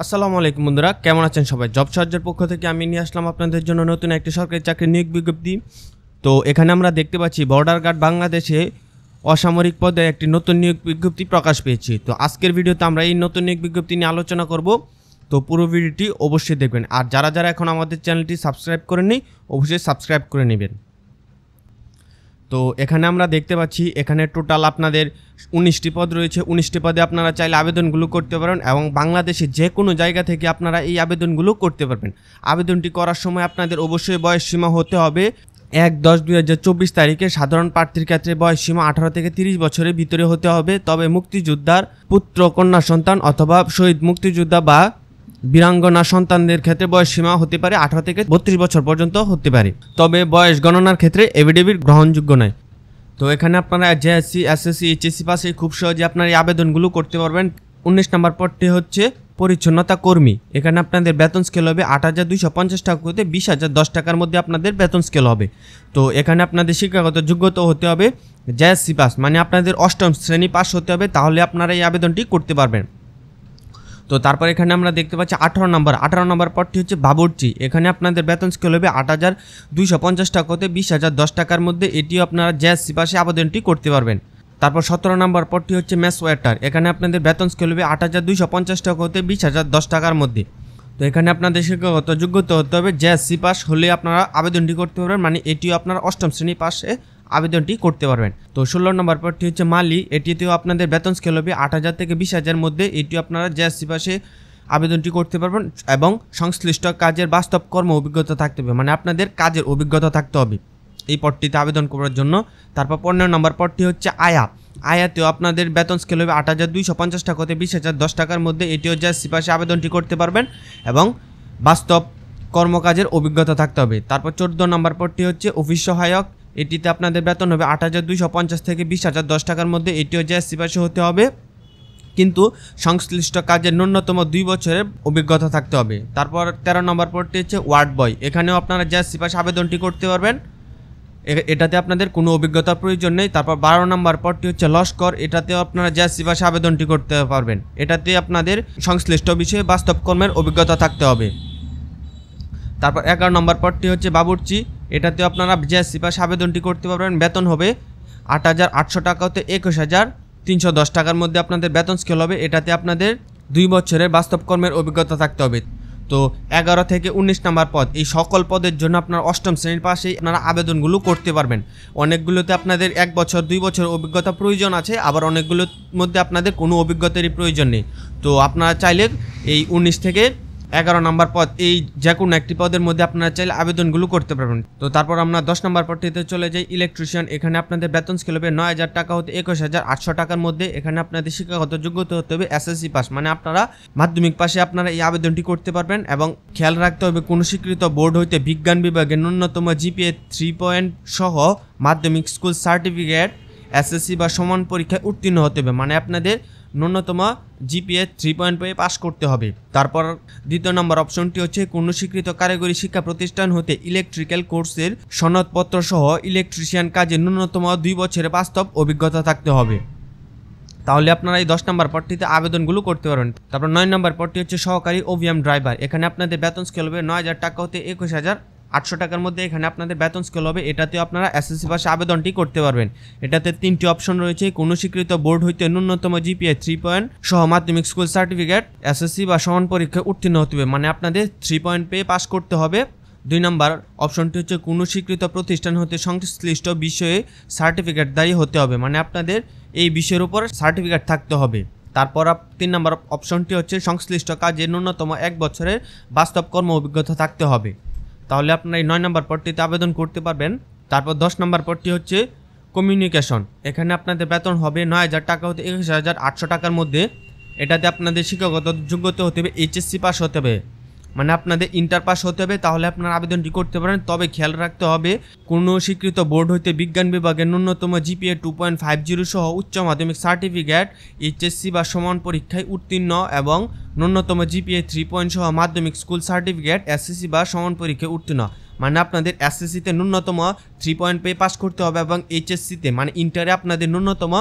আসসালামু আলাইকুম বন্ধুরা, কেমন আছেন সবাই? জব সার্চের পক্ষ থেকে আমি নিয়ে আসলাম আপনাদের জন্য নতুন একটি সরকারি চাকরির নিয়োগ বিজ্ঞপ্তি। তো এখানে আমরা দেখতে পাচ্ছি বর্ডার গার্ড বাংলাদেশে অসামরিক পদে একটি নতুন নিয়োগ বিজ্ঞপ্তি প্রকাশ পেয়েছি। তো আজকের ভিডিওতে আমরা এই নতুন নিয়োগ বিজ্ঞপ্তি নিয়ে আলোচনা করব। তো পুরো ভিডিওটি অবশ্যই দেখবেন, আর যারা যারা এখন আমাদের চ্যানেলটি সাবস্ক্রাইব করেননি অবশ্যই সাবস্ক্রাইব করে নেবেন। তো এখানে আমরা দেখতে পাচ্ছি এখানে টোটাল আপনাদের 19টি পদ রয়েছে। 19টি পদে আপনারা চাইলে আবেদনগুলো করতে পারেন এবং বাংলাদেশে যে কোনো জায়গা থেকে আপনারা এই আবেদনগুলো করতে পারবেন। আবেদনটি করার সময় আপনাদের অবশ্যই বয়স সীমা হতে হবে 1/10/2024 তারিখে। সাধারণ প্রার্থীর ক্ষেত্রে বয়স সীমা 18 থেকে 30 বছরের ভিতরে হতে হবে। তবে মুক্তিযোদ্ধার পুত্র কন্যা সন্তান অথবা শহীদ মুক্তিযোদ্ধা বা বীরাঙ্গনা সন্তানদের ক্ষেত্রে বয়স সীমা হতে পারে 18 থেকে 32 বছর পর্যন্ত হতে পারে। তবে বয়স গণনার ক্ষেত্রে এফিডেভিট গ্রহণযোগ্য নয়। তো এখানে আপনারা জেএসসি, এসএসসি, এইচএসসি পাশে খুব সহজে আপনারা এই আবেদনগুলো করতে পারবেন। 19 নম্বর পদটি হচ্ছে পরিচ্ছন্নতা কর্মী। এখানে আপনাদের বেতন স্কেল হবে 8,250 টাকা হতে 20,010 টাকার মধ্যে আপনাদের বেতন স্কেল হবে। তো এখানে আপনাদের শিক্ষাগত যোগ্যতা হতে হবে জেএসসি পাস, মানে আপনাদের 8ম শ্রেণী পাস হতে হবে, তাহলে আপনারা এই আবেদনটি করতে পারবেন। তো তারপর এখানে আমরা দেখতে পাচ্ছি 18 নম্বর পদটি হচ্ছে বাবুর্চি। এখানে আপনাদের বেতন স্কেল হবে 8,250 টাকা হতে 20,010 টাকার মধ্যে। এটিও আপনারা জেএসসি পাশে আবেদনটি করতে পারবেন। তারপর 17 নম্বর পদটি হচ্ছে মেস ওয়েটার। এখানে আপনাদের বেতন স্কেল হবে 8,250 টাকা হতে 20,010 টাকার মধ্যে। তো এখানে আপনাদের শিক্ষাগত যোগ্যতা হতে হবে জেএসসি পাস হলে আপনারা আবেদনটি করতে পারবেন, মানে এটিও আপনারা 8ম শ্রেণী পাশে আবেদনটি করতে পারবেন। তো 16 নম্বর পদটি হচ্ছে মালি। এটিতেও আপনাদের বেতন স্কেল হবে 8,000 থেকে 20,000 মধ্যে। এটিও আপনারা জেএসসি পাশে আবেদনটি করতে পারবেন এবং সংশ্লিষ্ট কাজের বাস্তব কর্ম অভিজ্ঞতা থাকতে হবে, মানে আপনাদের কাজের অভিজ্ঞতা থাকতে হবে এই পদটিতে আবেদন করার জন্য। তারপর 15 নম্বর পদটি হচ্ছে আয়াতেও আপনাদের বেতন স্কেল হবে 8,250 টাকা হতে 20,010 টাকার মধ্যে। এটিও জেএসসি পাশে আবেদনটি করতে পারবেন এবং বাস্তব কর্মকাজের অভিজ্ঞতা থাকতে হবে। তারপর 14 নম্বর পদটি হচ্ছে অফিস সহায়ক। এটিতে আপনাদের বেতন হবে 8,250 থেকে 20,010 টাকার মধ্যে। এটিও জেএসসি পাশে হতে হবে, কিন্তু সংশ্লিষ্ট কাজের ন্যূনতম 2 বছরের অভিজ্ঞতা থাকতে হবে। তারপর 13 নম্বর পদটি হচ্ছে ওয়ার্ড বয়। এখানেও আপনারা জেএসসি পাশে আবেদনটি করতে পারবেন, এটাতে আপনাদের কোনো অভিজ্ঞতার প্রয়োজন নেই। তারপর 12 নম্বর পদটি হচ্ছে লস্কর। এটাতেও আপনারা জেএসসি পাশে আবেদনটি করতে পারবেন, এটাতে আপনাদের সংশ্লিষ্ট বিষয়ে বাস্তব কর্মের অভিজ্ঞতা থাকতে হবে। তারপর 11 নম্বর পদটি হচ্ছে বাবুর্চি। এটাতেও আপনারা জেএসসি পাশে আবেদনটি করতে পারবেন। বেতন হবে 8,800 টাকা হতে 21,310 টাকার মধ্যে আপনাদের বেতন স্কেল হবে। এটাতে আপনাদের 2 বছরের বাস্তব কর্মের অভিজ্ঞতা থাকতে হবে। তো 11 থেকে 19 নম্বর পদ, এই সকল পদের জন্য আপনার 8ম শ্রেণীর পাশেই আপনারা আবেদনগুলো করতে পারবেন। অনেকগুলোতে আপনাদের 1 বছর 2 বছর অভিজ্ঞতা প্রয়োজন আছে, আবার অনেকগুলোর মধ্যে আপনাদের কোনো অভিজ্ঞতারই প্রয়োজন নেই। তো আপনারা চাইলে এই 19 থেকে 11 নম্বর পদ, এই যে কোনো একটি পদের মধ্যে আপনারা চাইলে আবেদনগুলো করতে পারবেন। তো তারপর আমরা 10 নম্বর পদটিতে চলে যাই, ইলেকট্রিশিয়ান। এখানে আপনাদের বেতন স্কেল হবে 9,000 টাকা হতে 21,800 টাকার মধ্যে। এখানে আপনাদের শিক্ষাগত যোগ্যতা হতে হবে এসএসসি পাস, মানে আপনারা মাধ্যমিক পাশে আপনারা এই আবেদনটি করতে পারবেন। এবং খেয়াল রাখতে হবে কোনো স্বীকৃত বোর্ড হইতে বিজ্ঞান বিভাগে ন্যূনতম জিপিএ 3 পয়েন্ট সহ মাধ্যমিক স্কুল সার্টিফিকেট এসএসসি বা সমান পরীক্ষায় উত্তীর্ণ হতে হবে, মানে আপনাদের ন্যূনতম জিপিএ 3 পয়েন্ট পেয়ে পাস করতে হবে। তারপর 2 নম্বর অপশনটি হচ্ছে কোনো স্বীকৃত কারিগরি শিক্ষা প্রতিষ্ঠান হতে ইলেকট্রিক্যাল কোর্সের সনদপত্র সহ ইলেকট্রিশিয়ান কাজে ন্যূনতম 2 বছরের বাস্তব অভিজ্ঞতা থাকতে হবে, তাহলে আপনারা এই 10 নম্বর পদটিতে আবেদনগুলো করতে পারবেন। তারপর 9 নম্বর পদটি হচ্ছে সহকারী ওভিএম ড্রাইভার। এখানে আপনাদের বেতন স্কেল হবে 9,000 টাকা হতে 21,800 টাকার মধ্যে। এখানে আপনাদের বেতন স্কেল হবে, এটাতেও আপনারা এসএসসি পাশে আবেদনটি করতে পারবেন। এটাতে 3টি অপশন রয়েছে, কোনো স্বীকৃত বোর্ড হইতে ন্যূনতম জিপিএ 3 পয়েন্ট সহ মাধ্যমিক স্কুল সার্টিফিকেট এসএসসি বা সমান পরীক্ষায় উত্তীর্ণ হতে হবে, মানে আপনাদের 3 পয়েন্ট পেয়ে পাস করতে হবে। 2 নম্বর অপশনটি হচ্ছে কোনো স্বীকৃত প্রতিষ্ঠান হতে সংশ্লিষ্ট বিষয়ে সার্টিফিকেটধারী হতে হবে, মানে আপনাদের এই বিষয়ের উপর সার্টিফিকেট থাকতে হবে। তারপর 3 নম্বর অপশনটি হচ্ছে সংশ্লিষ্ট কাজে ন্যূনতম 1 বছরের বাস্তব কর্ম অভিজ্ঞতা থাকতে হবে, তাহলে আপনারা এই 9 নম্বর পদটিতে আবেদন করতে পারবেন। তারপর 10 নম্বর পদটি হচ্ছে কমিউনিকেশন। এখানে আপনাদের বেতন হবে 9,000 টাকা হতে 21,800 টাকার মধ্যে। এটাতে আপনাদের শিক্ষাগত যোগ্যতা হতে হবে এইচএসসি পাস হতে হবে, মানে আপনাদের ইন্টার পাস হতে হবে, তাহলে আপনারা আবেদনটি করতে পারেন। তবে খেয়াল রাখতে হবে কোনো স্বীকৃত বোর্ড হইতে বিজ্ঞান বিভাগের ন্যূনতম জিপিএ 2.50 সহ উচ্চ মাধ্যমিক সার্টিফিকেট এইচএসসি বা সমান পরীক্ষায় উত্তীর্ণ এবং ন্যূনতম জিপিএ 3 পয়েন্ট সহ মাধ্যমিক স্কুল সার্টিফিকেট এসএসসি বা সমান পরীক্ষায় উত্তীর্ণ, মানে আপনাদের এসএসসিতে ন্যূনতম 3 পয়েন্ট পেয়ে পাস করতে হবে এবং এইচএসসিতে মানে ইন্টারে আপনাদের ন্যূনতম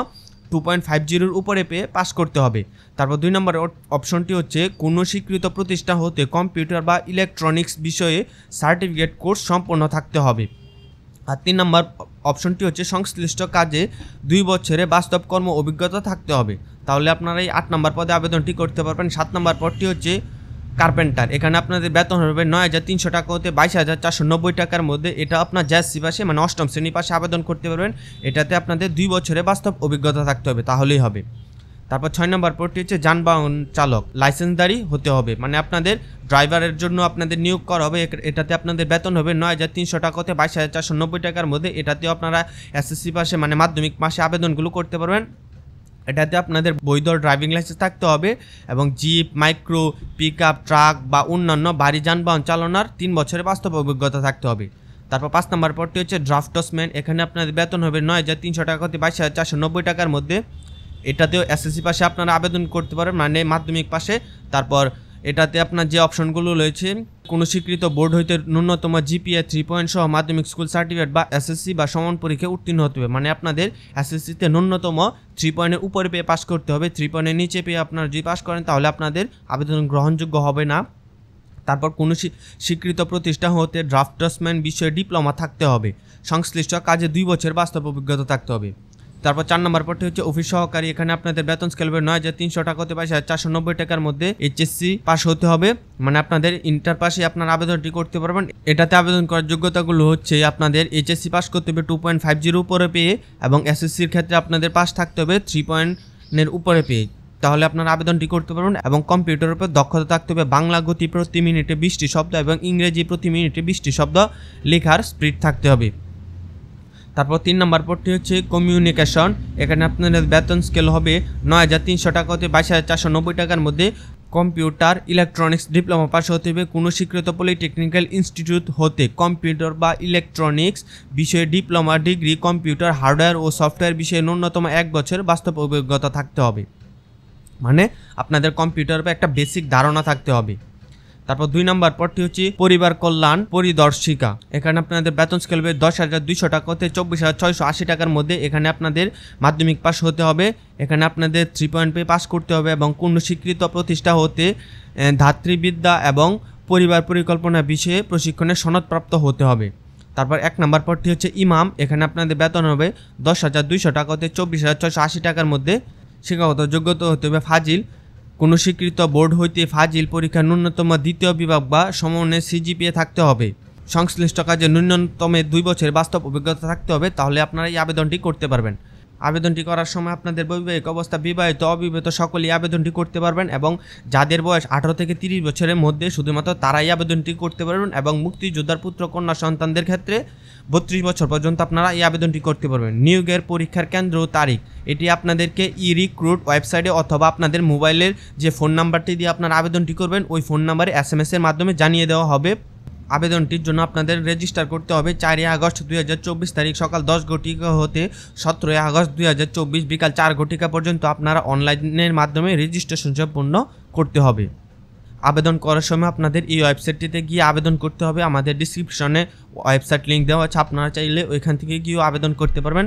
2.50 উপরে পেয়ে পাস করতে হবে। তারপর 2 নম্বর অপশনটি হচ্ছে কোনো স্বীকৃত প্রতিষ্ঠান হতে কম্পিউটার বা ইলেকট্রনিক্স বিষয়ে সার্টিফিকেট কোর্স সম্পন্ন থাকতে হবে। আর 3 নম্বর অপশনটি হচ্ছে সংশ্লিষ্ট কাজে 2 বছরে বাস্তব কর্ম অভিজ্ঞতা থাকতে হবে। তাহলে আপনারা এই 8 নম্বর পদে আবেদনটি করতে পারবেন। 7 নম্বর পদটি হচ্ছে কার্পেন্টার। এখানে আপনাদের বেতন হবে 9,300 টাকা হতে 22,490 টাকার মধ্যে। এটা আপনার JASC পাশে মানে 8ম শ্রেণী পাশে আবেদন করতে পারবেন। এটাতে আপনাদের 2 বছরে বাস্তব অভিজ্ঞতা থাকতে হবে, তাহলেই হবে। তারপর 6 নম্বর পদটি হচ্ছে যানবাহন চালক, লাইসেন্সধারী হতে হবে, মানে আপনাদের ড্রাইভারের জন্য আপনাদের নিয়োগ করা হবে। এটাতে আপনাদের বেতন হবে 9,300 টাকা হতে 22,490 টাকার মধ্যে। এটাতেও আপনারা SSC পাশে মানে মাধ্যমিক পাশে আবেদনগুলো করতে পারবেন। এটাতে আপনাদের বৈধ ড্রাইভিং লাইসেন্স থাকতে হবে এবং জিপ, মাইক্রো, পিকআপ, ট্রাক বা অন্যান্য ভারী যানবাহন চালানোর 3 বছরের বাস্তব অভিজ্ঞতা থাকতে হবে। তারপর 5 নম্বর পদটি হচ্ছে ড্রাফটসম্যান। এখানে আপনাদের বেতন হবে 9,300 টাকা হতে 22,490 টাকার মধ্যে। এটাতেও SSC পাশে আপনারা আবেদন করতে পারেন মানে মাধ্যমিক পাশে। তারপর এটাতে আপনার যে অপশনগুলো রয়েছে, কোনো স্বীকৃত বোর্ড হইতে ন্যূনতম GPA 3 পয়েন্ট সহ মাধ্যমিক স্কুল সার্টিফিকেট বা SSC বা সমান পরীক্ষায় উত্তীর্ণ হতে হবে, মানে আপনাদের SSCতে ন্যূনতম 3 পয়েন্টের উপরে পেয়ে পাস করতে হবে। 3 পয়েন্টের নিচে পেয়ে আপনারা যদি পাস করেন তাহলে আপনাদের আবেদন গ্রহণযোগ্য হবে না। তারপর কোনো স্বীকৃত প্রতিষ্ঠান হতে ড্রাফটসম্যান বিষয়ে ডিপ্লোমা থাকতে হবে। সংশ্লিষ্ট কাজে 2 বছর বাস্তব অভিজ্ঞতা থাকতে হবে। তারপর 4 নম্বর পদটি হচ্ছে অফিস সহকারী। এখানে আপনাদের বেতন স্কেল হবে 9,300 টাকা হতে 22,490 টাকার মধ্যে। HSC পাস হতে হবে, মানে আপনাদের ইন্টার পাশে আপনার আবেদনটি করতে পারবেন। এটাতে আবেদন করার যোগ্যতাগুলো হচ্ছে আপনাদের HSC পাস করতে হবে 2.50 উপরে পেয়ে এবং SSCর ক্ষেত্রে আপনাদের পাস থাকতে হবে 3 পয়েন্টের উপরে পেয়ে, তাহলে আপনারা আবেদনটি করতে পারবেন। এবং কম্পিউটারের উপর দক্ষতা থাকতে হবে বাংলা গতি প্রতি মিনিটে 20টি শব্দ এবং ইংরেজি প্রতি মিনিটে 20টি শব্দ লেখার স্পিড থাকতে হবে। তারপর 3 নম্বর পদটি হচ্ছে কমিউনিকেশন। এখানে আপনাদের বেতন স্কেল হবে 9,300 টাকা হতে 22,490 টাকার মধ্যে। কম্পিউটার ইলেকট্রনিক্স ডিপ্লোমা পাস হতে হবে কোনো স্বীকৃত পলিটেকনিক্যাল ইনস্টিটিউট হতে কম্পিউটার বা ইলেকট্রনিক্স বিষয়ে ডিপ্লোমা ডিগ্রি, কম্পিউটার হার্ডওয়্যার ও সফটওয়্যার বিষয়ে ন্যূনতম 1 বছর বাস্তব অভিজ্ঞতা থাকতে হবে, মানে আপনাদের কম্পিউটারের একটা বেসিক ধারণা থাকতে হবে। তারপর 2 নম্বর পদটি হচ্ছে পরিবার কল্যাণ পরিদর্শিকা। এখানে আপনাদের বেতন স্কেল হবে 10,200 টাকা হতে 24,680 টাকার মধ্যে। এখানে আপনাদের মাধ্যমিক পাস হতে হবে। এখানে আপনাদের 3 পয়েন্ট পেয়ে পাস করতে হবে এবং কোনো স্বীকৃত প্রতিষ্ঠান হতে ধাত্রীবিদ্যা এবং পরিবার পরিকল্পনা বিষয়ে প্রশিক্ষণের সনদপ্রাপ্ত হতে হবে। তারপর 1 নম্বর পদটি হচ্ছে ইমাম। এখানে আপনাদের বেতন হবে 10,200 টাকা হতে 24,680 টাকার মধ্যে। শিক্ষাগত যোগ্যতা হতে হবে ফাজিল। কোনো স্বীকৃত বোর্ড হইতে ফাজিল পরীক্ষার ন্যূনতম 2য় বিভাগ বা সমমানের CGPA থাকতে হবে। সংশ্লিষ্ট কাজে ন্যূনতম 2 বছরের বাস্তব অভিজ্ঞতা থাকতে হবে, তাহলে আপনারা এই আবেদনটি করতে পারবেন। আবেদনটি করার সময় আপনাদের বৈবাহিক অবস্থা বিবাহিত অবিবাহিত সকলেই আবেদনটি করতে পারবেন এবং যাদের বয়স 18 থেকে 30 বছরের মধ্যে শুধুমাত্র তারাই আবেদনটি করতে পারবেন এবং মুক্তিযোদ্ধার পুত্র কন্যা সন্তানদের ক্ষেত্রে 32 বছর পর্যন্ত আপনারা এই আবেদনটি করতে পারবেন। নিয়োগের পরীক্ষার কেন্দ্র ও তারিখ এটি আপনাদেরকে ই-রিক্রুট ওয়েবসাইটে অথবা আপনাদের মোবাইলের যে ফোন নাম্বারটি দিয়ে আপনারা আবেদনটি করবেন ওই ফোন নাম্বারে SMS এর মাধ্যমে জানিয়ে দেওয়া হবে। আবেদনটির জন্য আপনাদের রেজিস্টার করতে হবে 4 আগস্ট 2024 তারিখ সকাল 10 ঘটিকা হতে 17 আগস্ট 2024 বিকাল 4 ঘটিকা পর্যন্ত আপনারা অনলাইনের মাধ্যমে রেজিস্ট্রেশন সম্পন্ন করতে হবে। আবেদন করার সময় আপনাদের এই ওয়েবসাইটটিতে গিয়ে আবেদন করতে হবে। আমাদের ডিসক্রিপশনে ওয়েবসাইট লিঙ্ক দেওয়া আছে, আপনারা চাইলে ওইখান থেকে গিয়েও আবেদন করতে পারবেন।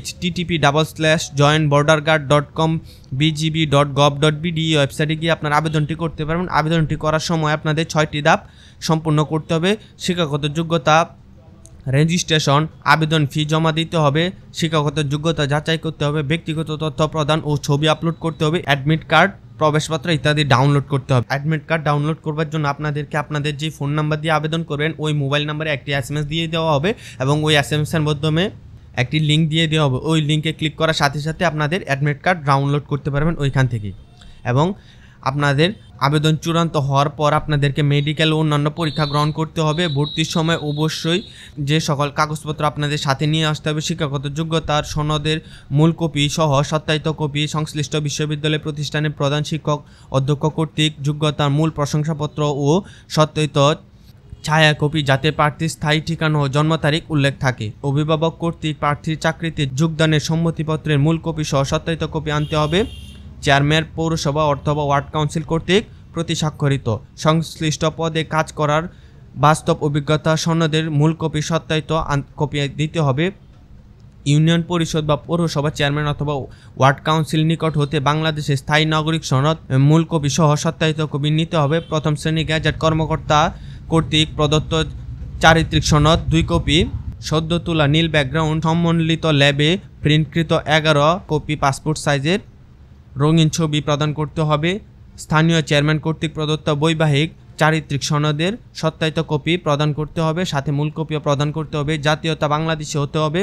http://joinborderguard.com bgb.gov.bd ওয়েবসাইটে গিয়ে আপনারা আবেদনটি করতে পারবেন। আবেদনটি করার সময় আপনাদের 6টি ধাপ সম্পূর্ণ করতে হবে। শিক্ষাগত যোগ্যতা, রেজিস্ট্রেশন, আবেদন ফি জমা দিতে হবে, শিক্ষাগত যোগ্যতা যাচাই করতে হবে, ব্যক্তিগত তথ্য প্রদান ও ছবি আপলোড করতে হবে, অ্যাডমিট কার্ড, প্রবেশপত্র ইত্যাদি ডাউনলোড করতে হবে। অ্যাডমিট কার্ড ডাউনলোড করবার জন্য আপনাদেরকে আপনাদের যে ফোন নাম্বার দিয়ে আবেদন করবেন ওই মোবাইল নাম্বারে একটি SMS দিয়ে দেওয়া হবে এবং ওই SMS এর মাধ্যমে একটি লিঙ্ক দিয়ে দেওয়া হবে। ওই লিঙ্কে ক্লিক করার সাথে সাথে আপনাদের অ্যাডমিট কার্ড ডাউনলোড করতে পারবেন ওইখান থেকে। এবং আপনাদের আবেদন চূড়ান্ত হওয়ার পর আপনাদেরকে মেডিকেল ও অন্যান্য পরীক্ষা গ্রহণ করতে হবে। ভর্তির সময় অবশ্যই যে সকল কাগজপত্র আপনাদের সাথে নিয়ে আসতে হবে, শিক্ষাগত যোগ্যতার সনদের মূল কপি সহ সত্যায়িত কপি, সংশ্লিষ্ট বিশ্ববিদ্যালয় প্রতিষ্ঠানের প্রধান শিক্ষক অধ্যক্ষ কর্তৃক যোগ্যতার মূল প্রশংসাপত্র ও সত্যায়িত ছায়া কপি যাতে প্রার্থীর স্থায়ী ঠিকানা ও জন্ম তারিখ উল্লেখ থাকে। অভিভাবক কর্তৃক প্রার্থীর চাকরিতে যোগদানের সম্মতিপত্রের মূল কপি সহ সত্যায়িত কপি আনতে হবে। চেয়ারম্যান পৌরসভা অথবা ওয়ার্ড কাউন্সিল কর্তৃক প্রতি স্বাক্ষরিত সংশ্লিষ্ট পদে কাজ করার বাস্তব অভিজ্ঞতা সনদের মূল কপি সত্যায়িত কপি দিতে হবে। ইউনিয়ন পরিষদ বা পৌরসভা চেয়ারম্যান অথবা ওয়ার্ড কাউন্সিল নিকট হতে বাংলাদেশের স্থায়ী নাগরিক সনদ মূল কপি সহ সত্যায়িত কপি নিতে হবে। প্রথম শ্রেণী গ্যাজেট কর্মকর্তা কর্তৃক প্রদত্ত চারিত্রিক সনদ 2 কপি, সদ্য তোলা নীল ব্যাকগ্রাউন্ড সম্মিলিত ল্যাবে প্রিন্টকৃত 11 কপি পাসপোর্ট সাইজের রঙিন ছবি প্রদান করতে হবে। স্থানীয় চেয়ারম্যান কর্তৃক প্রদত্ত বৈবাহিক চারিত্রিক সনদের সত্যায়িত কপি প্রদান করতে হবে, সাথে মূল কপিও প্রদান করতে হবে। জাতীয়তা বাংলাদেশি হতে হবে।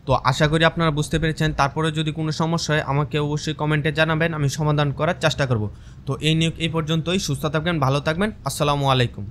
তো আশা করি আপনারা বুঝতে পেরেছেন। তারপরে যদি কোনো সমস্যা হয় আমাকে অবশ্যই কমেন্টে জানাবেন, আমি সমাধান করার চেষ্টা করব। তো এই নিয়োগ এই পর্যন্তই। সুস্থ থাকবেন, ভালো থাকবেন। আসসালামু আলাইকুম।